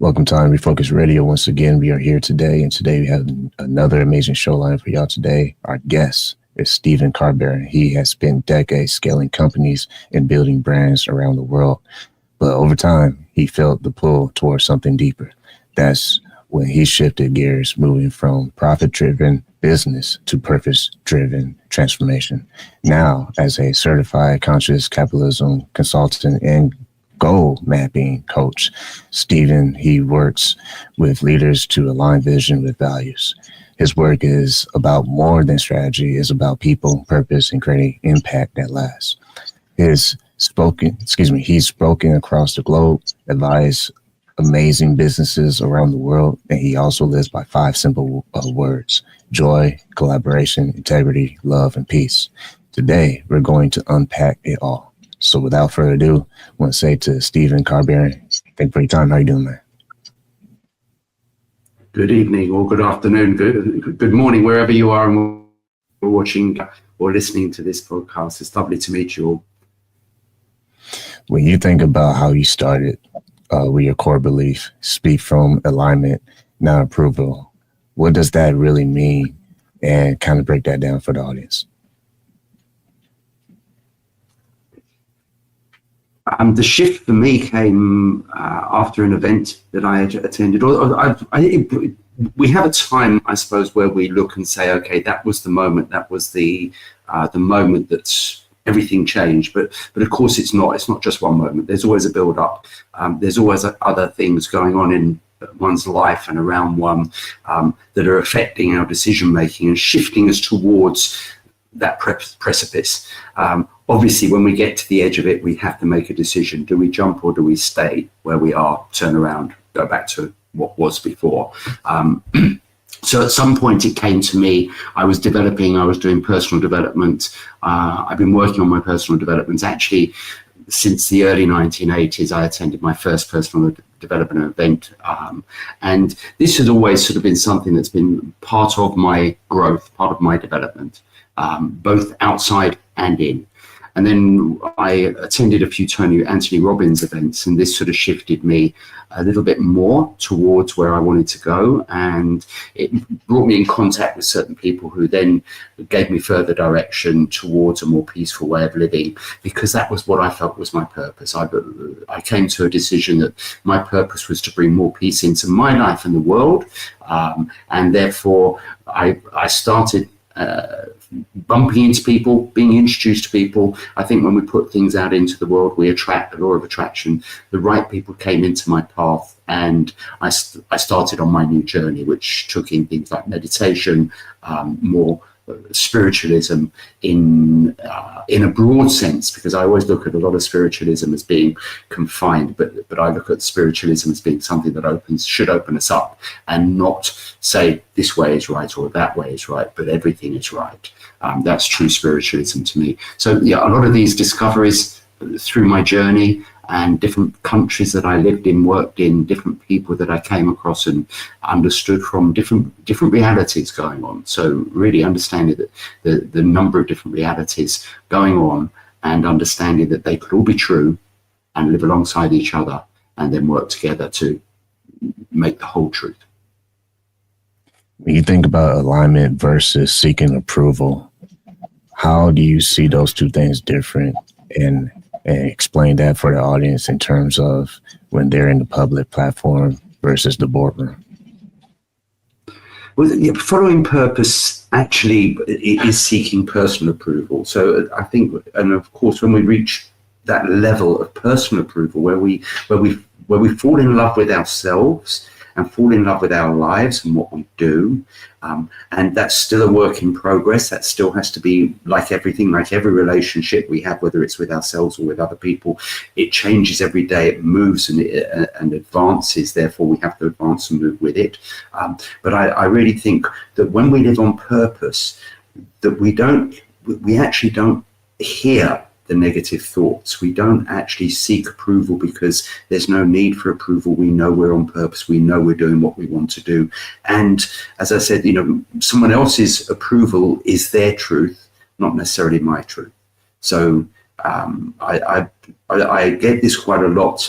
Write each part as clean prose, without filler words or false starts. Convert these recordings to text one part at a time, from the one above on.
Welcome to Refocused Radio. Once again, we are here today, and today we have another amazing show line for y'all today. Our guest is Stephen Carberry. He has spent decades scaling companies and building brands around the world. But over time, he felt the pull towards something deeper. That's when he shifted gears, moving from profit-driven business to purpose-driven transformation. Now, as a certified conscious capitalism consultant and goal mapping coach, Stephen, he works with leaders to align vision with values. His work is about more than strategy. It's about people, purpose, and creating impact that lasts. He's spoken across the globe, advised amazing businesses around the world, and he also lives by 5 simple words: joy, collaboration, integrity, love, and peace. Today, we're going to unpack it all. So without further ado, I want to say to Stephen Carberry, thank you for your time. How you doing, man? Good evening or good afternoon, good morning, wherever you are and we're watching or listening to this podcast. It's lovely to meet you all. When you think about how you started with your core belief, speak from alignment, not approval, what does that really mean? And kind of break that down for the audience. The shift for me came after an event that I attended. We have a time, I suppose, where we look and say, okay, that was the moment. That was the moment that everything changed. But of course, it's not. It's not just one moment. There's always a build up. There's always other things going on in one's life and around one that are affecting our decision making and shifting us towards that precipice. Obviously, when we get to the edge of it, we have to make a decision. Do we jump or do we stay where we are, turn around, go back to what was before? So at some point it came to me, I was doing personal development. I've been working on my personal development. Actually, since the early 1980s, I attended my first personal development event. And this has always sort of been something that's been part of my growth, part of my development, both outside and in. And then I attended a few Tony Anthony Robbins events, and this sort of shifted me a little bit more towards where I wanted to go. And it brought me in contact with certain people who then gave me further direction towards a more peaceful way of living, because that was what I felt was my purpose. I came to a decision that my purpose was to bring more peace into my life and the world. And therefore, I started bumping into people, being introduced to people. I think when we put things out into the world, we attract the law of attraction. The right people came into my path, and I started on my new journey, which took in things like meditation, more spiritualism in a broad sense, because I always look at a lot of spiritualism as being confined, but I look at spiritualism as being something that should open us up and not say this way is right or that way is right, but everything is right. That's true spiritualism to me. So yeah, a lot of these discoveries through my journey and different countries that I lived in, worked in, different people that I came across and understood from different realities going on. So really understanding that the number of different realities going on, and understanding that they could all be true and live alongside each other and then work together to make the whole truth. When you think about alignment versus seeking approval, how do you see those two things different, and explain that for the audience in terms of when they're in the public platform versus the boardroom? Well, yeah, following purpose actually is seeking personal approval. So I think, and of course, when we reach that level of personal approval, where we fall in love with ourselves and fall in love with our lives and what we do, and that's still a work in progress. That still has to be, like everything, like every relationship we have, whether it's with ourselves or with other people, it changes every day, it moves and advances, therefore we have to advance and move with it. But I really think that when we live on purpose, that we actually don't hear the negative thoughts. We don't actually seek approval because there's no need for approval. We know we're on purpose. We know we're doing what we want to do. And as I said, someone else's approval is their truth, not necessarily my truth. So I get this quite a lot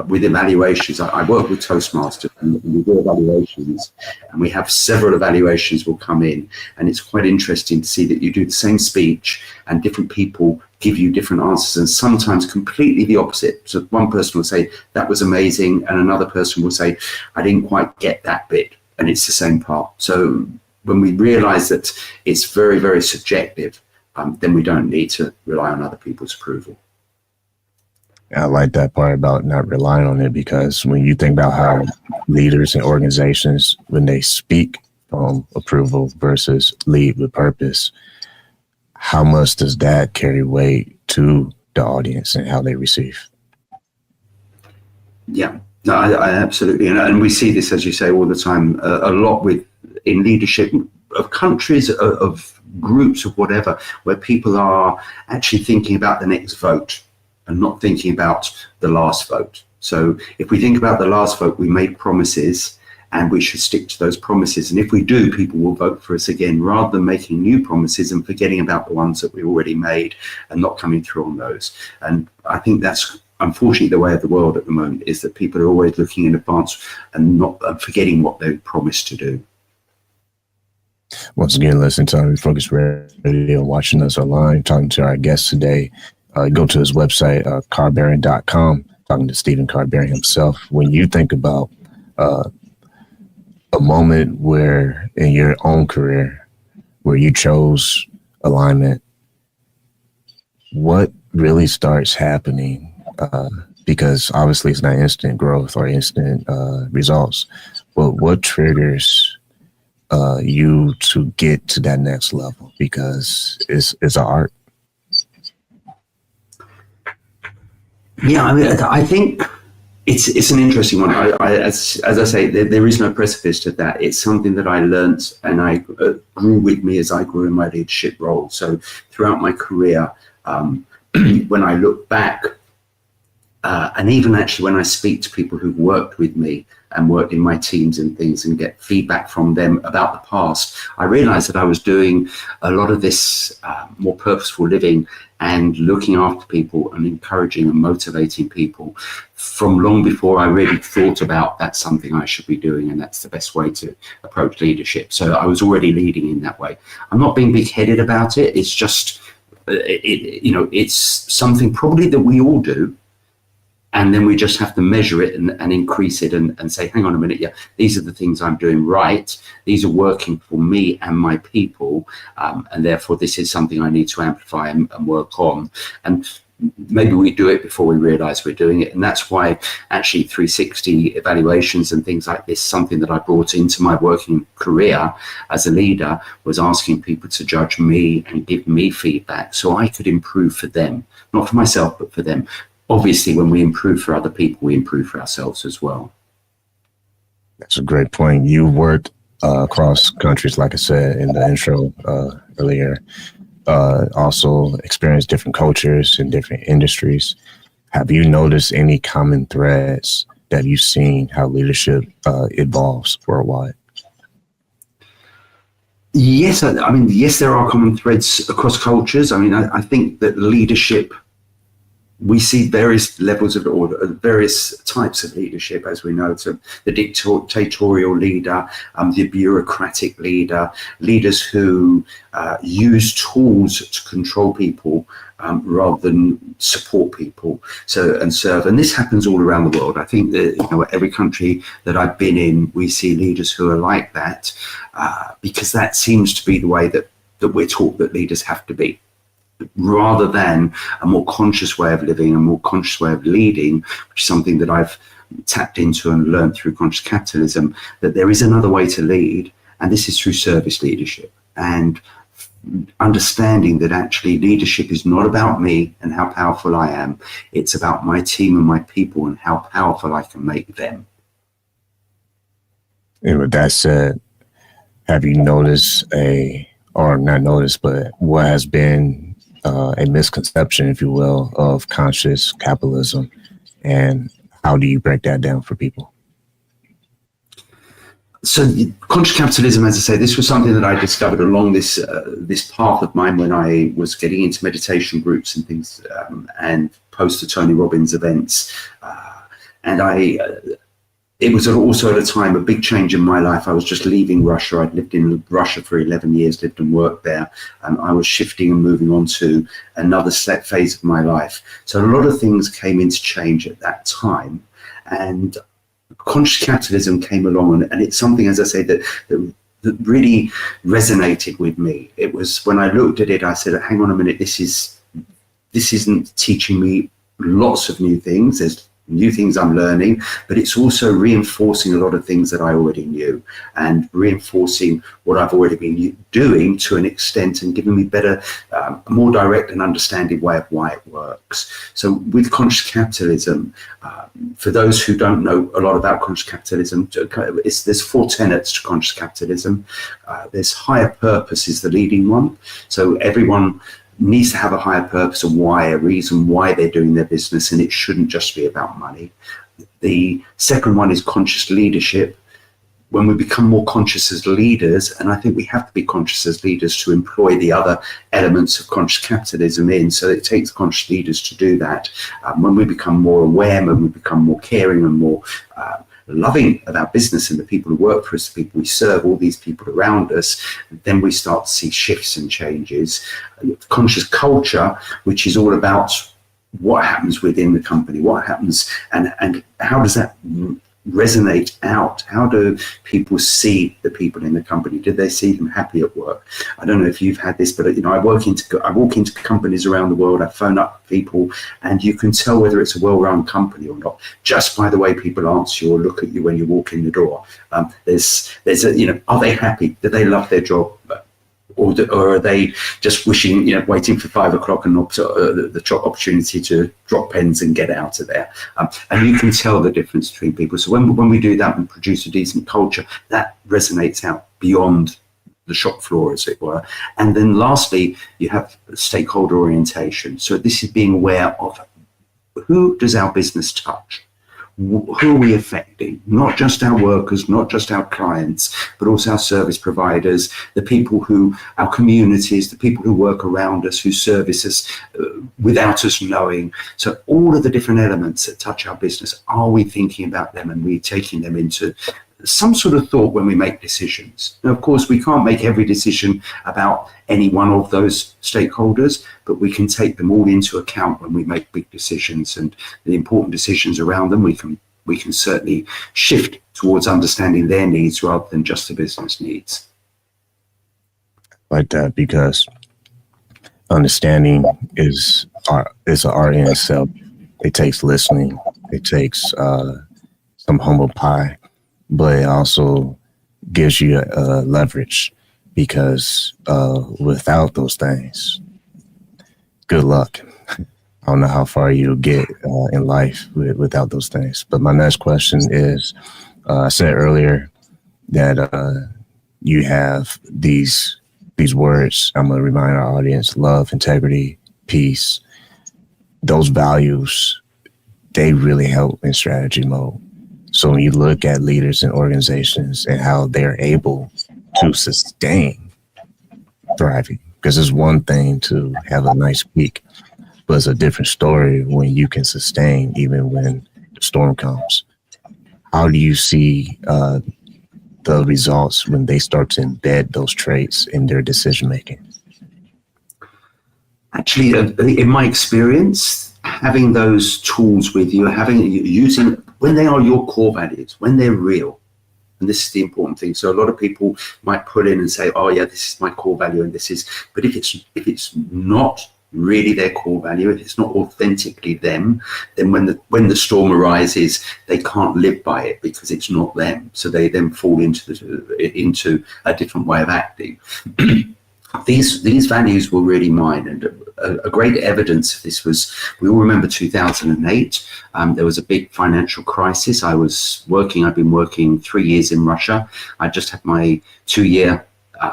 with evaluations. I work with Toastmasters, and we do evaluations, and we have several evaluations will come in, and it's quite interesting to see that you do the same speech and different people give you different answers, and sometimes completely the opposite. So one person will say, that was amazing, and another person will say, I didn't quite get that bit, and it's the same part. So when we realize that it's very, very subjective, then we don't need to rely on other people's approval. I like that part about not relying on it, because when you think about how leaders and organizations, when they speak approval versus lead with purpose, how much does that carry weight to the audience and how they receive? Yeah, no, I absolutely. And we see this, as you say, all the time, a lot in leadership of countries, of groups, of whatever, where people are actually thinking about the next vote and not thinking about the last vote. So if we think about the last vote, we made promises and we should stick to those promises. And if we do, people will vote for us again, rather than making new promises and forgetting about the ones that we already made and not coming through on those. And I think that's unfortunately the way of the world at the moment, is that people are always looking in advance and not forgetting what they promised to do. Once again, listen to Refocused Radio, watching us online, talking to our guest today. Go to his website, carberry.com, talking to Stephen Carberry himself. When you think about a moment where in your own career where you chose alignment, what really starts happening? Because obviously it's not instant growth or instant results, but what triggers you to get to that next level? Because it's an art. Yeah, I mean, I think it's an interesting one. As I say, there is no precipice to that. It's something that I learned and I grew with me as I grew in my leadership role. So throughout my career, when I look back, and even actually when I speak to people who've worked with me and worked in my teams and things and get feedback from them about the past, I realized that I was doing a lot of this more purposeful living and looking after people and encouraging and motivating people from long before I really thought about that's something I should be doing and that's the best way to approach leadership. So I was already leading in that way. I'm not being big-headed about it. It's just, it's something probably that we all do. And then we just have to measure it and increase it and say, hang on a minute, yeah, these are the things I'm doing right. These are working for me and my people. And therefore, this is something I need to amplify and work on. And maybe we do it before we realize we're doing it. And that's why actually 360 evaluations and things like this, something that I brought into my working career as a leader, was asking people to judge me and give me feedback so I could improve for them, not for myself, but for them. Obviously, when we improve for other people, we improve for ourselves as well. That's a great point. You worked across countries, like I said in the intro earlier, also experienced different cultures and different industries. Have you noticed any common threads that you've seen how leadership evolves worldwide? Yes, I mean, yes, there are common threads across cultures. I mean, I think that leadership, we see various levels of order, various types of leadership, as we know. So the dictatorial leader, the bureaucratic leader, leaders who use tools to control people rather than support people and serve. And this happens all around the world. I think that every country that I've been in, we see leaders who are like that, because that seems to be the way that we're taught that leaders have to be, rather than a more conscious way of living, a more conscious way of leading, which is something that I've tapped into and learned through conscious capitalism, that there is another way to lead, and this is through service leadership, and understanding that actually leadership is not about me and how powerful I am, it's about my team and my people and how powerful I can make them. And with that said, have you noticed or not noticed, but what has been a misconception, if you will, of conscious capitalism, and how do you break that down for people? So conscious capitalism, as I say, this was something that I discovered along this path of mine when I was getting into meditation groups and things, and post to Tony Robbins events. It was also at a time, a big change in my life. I was just leaving Russia. I'd lived in Russia for 11 years, lived and worked there. I was shifting and moving on to another phase of my life. So a lot of things came into change at that time. And conscious capitalism came along, and it's something, as I say, that really resonated with me. It was when I looked at it, I said, hang on a minute, this isn't teaching me lots of new things. There's new things I'm learning, but it's also reinforcing a lot of things that I already knew and reinforcing what I've already been doing to an extent and giving me better, more direct and understanding way of why it works. So with conscious capitalism, for those who don't know a lot about conscious capitalism, there's 4 tenets to conscious capitalism. There's higher purpose is the leading one. So everyone needs to have a higher purpose, a reason why they're doing their business, and it shouldn't just be about money. The second one is conscious leadership. When we become more conscious as leaders, and I think we have to be conscious as leaders to employ the other elements of conscious capitalism in, so it takes conscious leaders to do that. When we become more aware, when we become more caring and more loving about business and the people who work for us, the people we serve, all these people around us, then we start to see shifts and changes. Conscious culture, which is all about what happens within the company, what happens and how does that resonate out? How do people see the people in the company? Do they see them happy at work? I don't know if you've had this, but I walk into companies around the world. I phone up people, and you can tell whether it's a well-run company or not just by the way people answer you or look at you when you walk in the door. There's are they happy? Do they love their job? Or are they just wishing, waiting for 5 o'clock and the opportunity to drop pens and get out of there? And you can tell the difference between people. So when we do that and produce a decent culture, that resonates out beyond the shop floor, as it were. And then lastly, you have stakeholder orientation. So this is being aware of who does our business touch? Who are we affecting? Not just our workers, not just our clients, but also our service providers, the people who, our communities, the people who work around us, who service us without us knowing. So all of the different elements that touch our business, are we thinking about them and we taking them into some sort of thought when we make decisions? Now, of course, we can't make every decision about any one of those stakeholders, but we can take them all into account when we make big decisions, and the important decisions around them, we can certainly shift towards understanding their needs rather than just the business needs. Like that, because understanding is an art in itself. It takes listening. It takes some humble pie, but it also gives you leverage, because without those things, good luck. I don't know how far you'll get in life without those things. But my next question is, I said earlier that you have these words. I'm going to remind our audience: love, integrity, peace. Those values, they really help in strategy mode. So when you look at leaders and organizations and how they're able to sustain thriving, because it's one thing to have a nice peak, but it's a different story when you can sustain even when the storm comes. How do you see the results when they start to embed those traits in their decision making? Actually, in my experience, having those tools with you, using when they are your core values, when they're real, and this is the important thing. So a lot of people might put in and say, "Oh yeah, this is my core value," and this is. But if it's not really their core value, if it's not authentically them, then when the storm arises, they can't live by it because it's not them. So they then fall into a different way of acting. These values were really mine, and a great evidence of this was, we all remember 2008. There was a big financial crisis. I'd been working 3 years in Russia. I just had my 2-year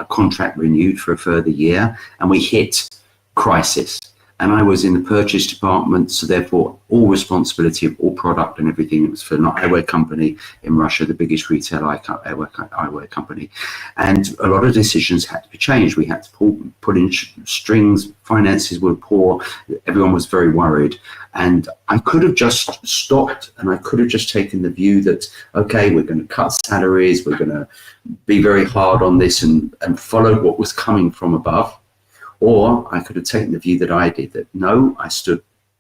contract renewed for a further year, and we hit crisis. And I was in the purchase department, so therefore all responsibility of all product and everything. It was for an eyewear company in Russia, the biggest retail eyewear company. And a lot of decisions had to be changed. We had to put in strings, finances were poor, everyone was very worried. And I could have just stopped and I could have just taken the view that, okay, we're going to cut salaries, we're going to be very hard on this and followed what was coming from above. Or I could have taken the view that I did, that no,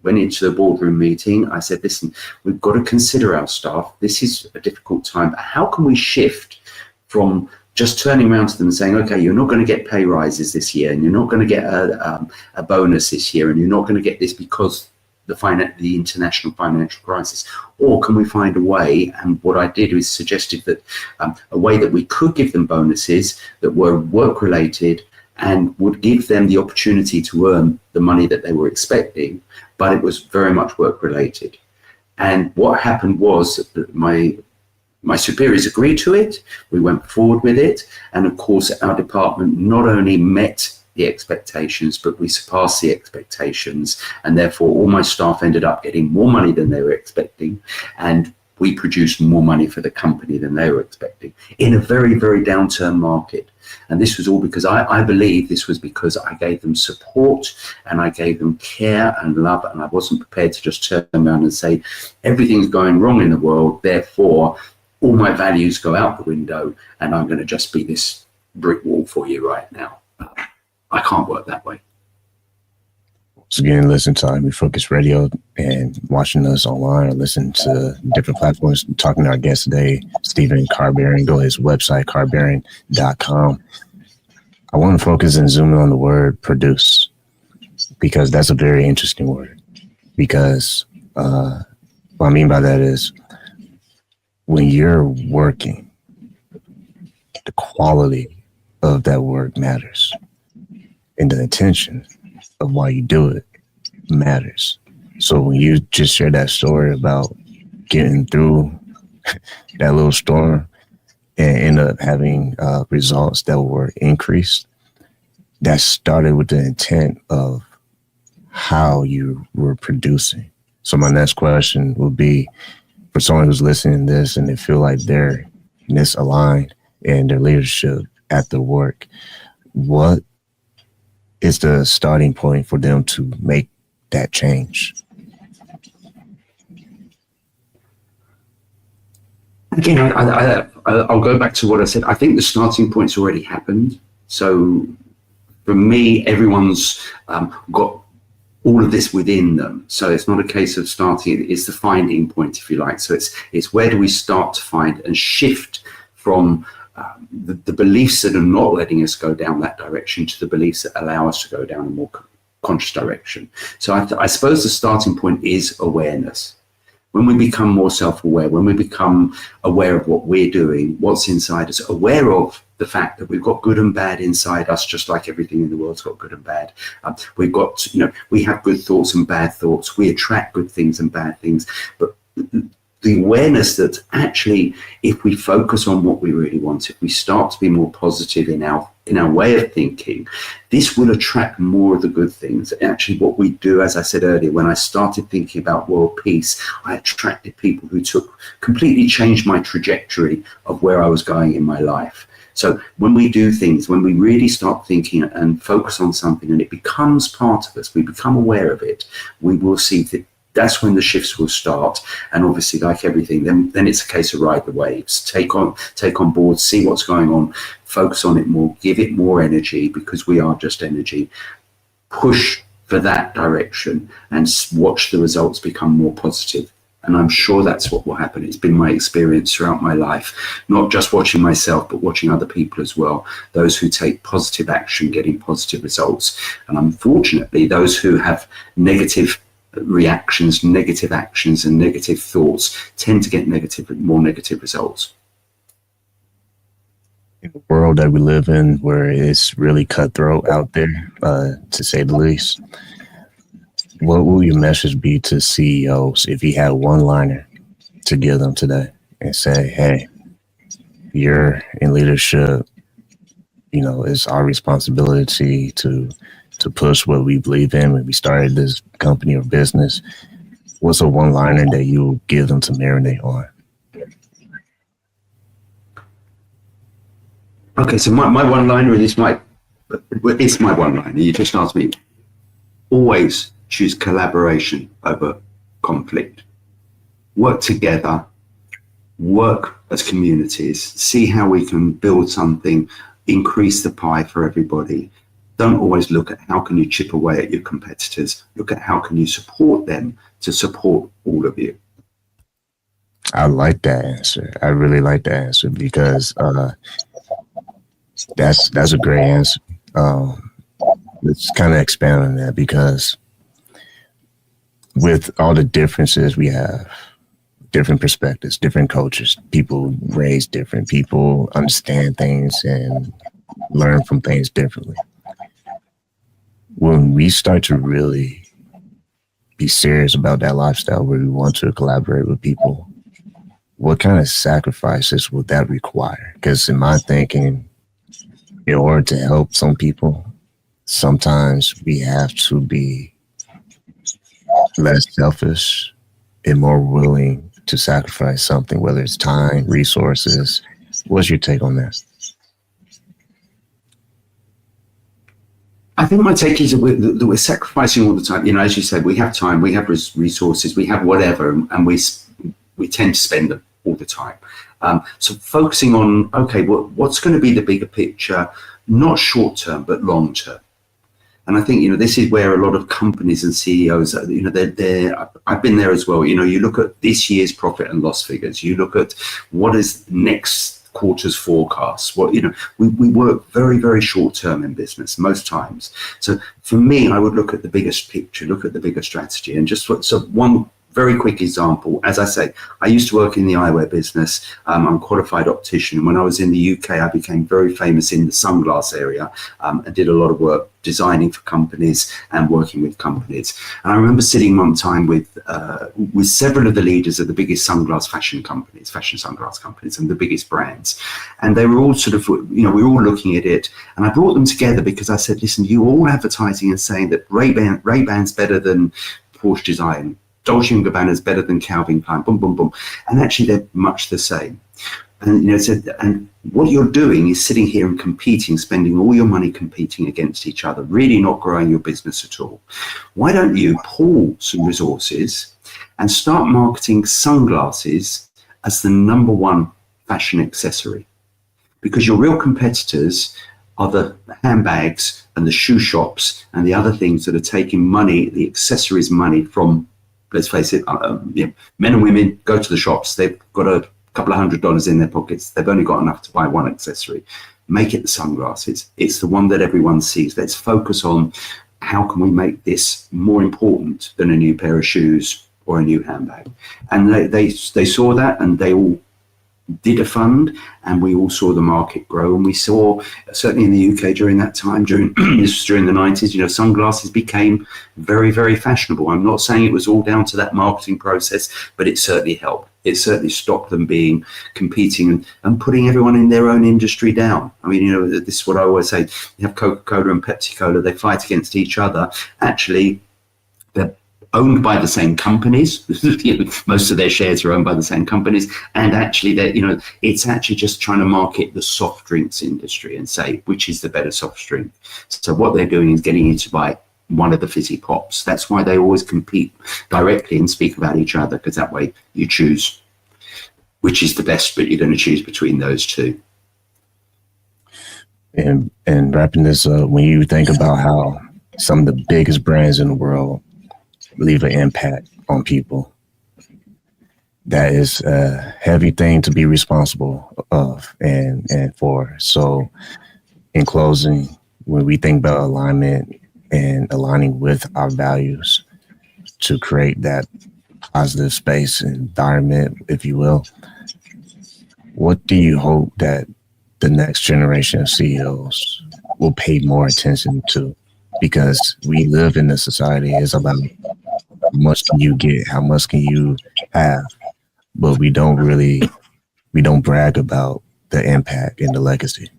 went into the boardroom meeting. I said, listen, we've got to consider our staff. This is a difficult time. How can we shift from just turning around to them and saying, okay, you're not going to get pay rises this year, and you're not going to get a bonus this year, and you're not going to get this because the international financial crisis? Or can we find a way? And what I did was suggested that a way that we could give them bonuses that were work related and would give them the opportunity to earn the money that they were expecting, but it was very much work related. And what happened was that my superiors agreed to it, we went forward with it, and of course our department not only met the expectations, but we surpassed the expectations, and therefore all my staff ended up getting more money than they were expecting, and we produced more money for the company than they were expecting in a very, very downturn market. And this was all because I believe this was because I gave them support and I gave them care and love, and I wasn't prepared to just turn around and say, everything's going wrong in the world, therefore all my values go out the window and I'm going to just be this brick wall for you right now. I can't work that way. So again, listen to Refocused Radio and watching us online or listen to different platforms. Talking to our guest today, Stephen Carberry. Go to his website, carberry.com. I want to focus and zoom in on the word produce, because that's a very interesting word. Because what I mean by that is when you're working, the quality of that work matters. And the intention of why you do it matters. So when you just share that story about getting through that little storm and end up having results that were increased, that started with the intent of how you were producing. So my next question would be, for someone who's listening to this and they feel like they're misaligned in their leadership at the work, what is the starting point for them to make that change? Again, I'll go back to what I said. I think the starting point's already happened. So for me, everyone's got all of this within them. So it's not a case of starting, it's the finding point, if you like. So it's where do we start to find and shift from the beliefs that are not letting us go down that direction to the beliefs that allow us to go down a more conscious direction. So I suppose the starting point is awareness. When we become more self-aware, when we become aware of what we're doing, what's inside us, aware of the fact that we've got good and bad inside us, just like everything in the world's got good and bad. We've got, we have good thoughts and bad thoughts. We attract good things and bad things. But the awareness that actually, if we focus on what we really want, if we start to be more positive in our way of thinking, this will attract more of the good things. Actually, what we do, as I said earlier, when I started thinking about world peace, I attracted people who completely changed my trajectory of where I was going in my life. So when we do things, when we really start thinking and focus on something and it becomes part of us, we become aware of it, we will see that that's when the shifts will start. And obviously, like everything, then it's a case of ride the waves, take on board, see what's going on, focus on it more, give it more energy, because we are just energy, push for that direction and watch the results become more positive. And I'm sure that's what will happen. It's been my experience throughout my life, not just watching myself, but watching other people as well. Those who take positive action, getting positive results. And unfortunately, those who have negative reactions, negative actions and negative thoughts tend to get more negative results. In the world that we live in, where it's really cutthroat out there, to say the least, what will your message be to CEOs if you had one liner to give them today and say, hey, you're in leadership, it's our responsibility to push what we believe in when we started this company or business. What's a one-liner that you give them to marinate on? Okay, so my one-liner is it's my one-liner. You just asked me. Always choose collaboration over conflict. Work together. Work as communities. See how we can build something, increase the pie for everybody. Don't always look at how can you chip away at your competitors. Look at how can you support them to support all of you. I like that answer. I really like that answer because that's a great answer. Let's kind of expand on that because with all the differences we have, different perspectives, different cultures, people raised different, people understand things and learn from things differently. When we start to really be serious about that lifestyle where we want to collaborate with people, what kind of sacrifices would that require? Because in my thinking, in order to help some people, sometimes we have to be less selfish and more willing to sacrifice something, whether it's time, resources. What's your take on that? I think my take is that we're sacrificing all the time. You know, as you said, we have time, we have resources, we have whatever, and we tend to spend them all the time. So focusing on, okay, what's going to be the bigger picture, not short term, but long term. And I think, you know, this is where a lot of companies and CEOs, you know, I've been there as well. You know, you look at this year's profit and loss figures, you look at what is next quarter's forecasts. What, you know, we work very, very short term in business most times. So for me, I would look at the biggest picture, look at the bigger strategy, and just so one very quick example. As I say, I used to work in the eyewear business. I'm a qualified optician. When I was in the UK, I became very famous in the sunglass area and did a lot of work designing for companies and working with companies. And I remember sitting one time with several of the leaders of the biggest fashion sunglass companies and the biggest brands. And they were all sort of, you know, we were all looking at it. And I brought them together because I said, listen, you all advertising and saying that Ray-Ban's better than Porsche Design, Dolce & Gabbana is better than Calvin Klein, boom, boom, boom. And actually they're much the same. And, you know, and what you're doing is sitting here and competing, spending all your money competing against each other, really not growing your business at all. Why don't you pool some resources and start marketing sunglasses as the number one fashion accessory? Because your real competitors are the handbags and the shoe shops and the other things that are taking money, the accessories money from, let's face it, you know, men and women go to the shops. They've got a couple of $100 in their pockets. They've only got enough to buy one accessory. Make it the sunglasses. It's the one that everyone sees. Let's focus on how can we make this more important than a new pair of shoes or a new handbag. And they saw that, and they all did a fund, and we all saw the market grow. And we saw, certainly in the UK during that time, during the 90s, you know, sunglasses became very, very fashionable. I'm not saying it was all down to that marketing process, but it certainly helped. It certainly stopped them competing and putting everyone in their own industry down. I mean, you know, this is what I always say. You have Coca-Cola and Pepsi-Cola, they fight against each other. Actually, they're owned by the same companies. You know, most of their shares are owned by the same companies, and actually, you know, it's actually just trying to market the soft drinks industry and say which is the better soft drink. So what they're doing is getting you to buy one of the fizzy pops. That's why they always compete directly and speak about each other, because that way you choose which is the best, but you're going to choose between those two. And wrapping this up, when you think about how some of the biggest brands in the world leave an impact on people, that is a heavy thing to be responsible of and for. So in closing, when we think about alignment and aligning with our values to create that positive space and environment, if you will, what do you hope that the next generation of CEOs will pay more attention to? Because we live in a society, it's about how much can you get, how much can you have, but we don't brag about the impact and the legacy.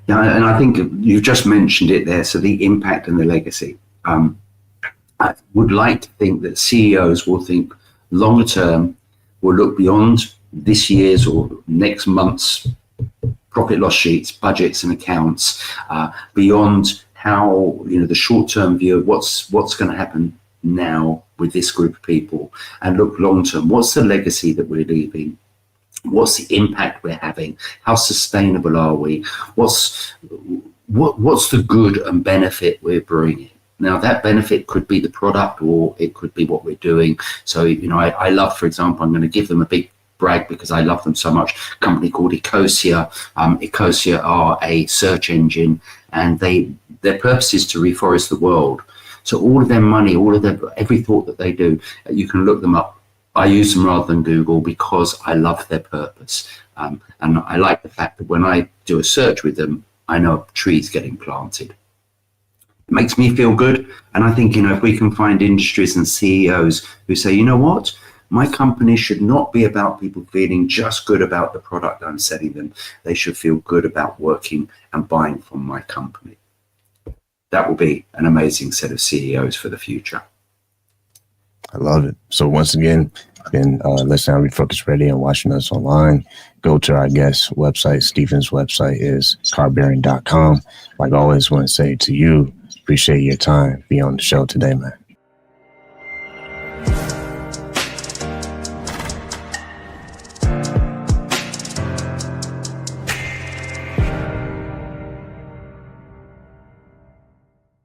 Yeah, and I think you just mentioned it there. So the impact and the legacy. I would like to think that CEOs will think longer term, will look beyond this year's or next month's profit loss sheets, budgets and accounts, beyond how, the short-term view of what's going to happen now with this group of people, and look long-term. What's the legacy that we're leaving? What's the impact we're having? How sustainable are we? What's the good and benefit we're bringing? Now, that benefit could be the product, or it could be what we're doing. So, I love, for example, I'm going to give them a big brag because I love them so much, a company called Ecosia. Ecosia are a search engine, and their purpose is to reforest the world. So all of their money, every thought that they do, you can look them up. I use them rather than Google because I love their purpose. And I like the fact that when I do a search with them, I know a tree's getting planted. It makes me feel good. And I think, if we can find industries and CEOs who say, you know what, my company should not be about people feeling just good about the product I'm selling them. They should feel good about working and buying from my company. That will be an amazing set of CEOs for the future. I love it. So once again, been listening on Refocused Radio and watching us online. Go to our guest website. Stephen's website is carbearing.com. Like I always want to say to you, appreciate your time. Be on the show today, man.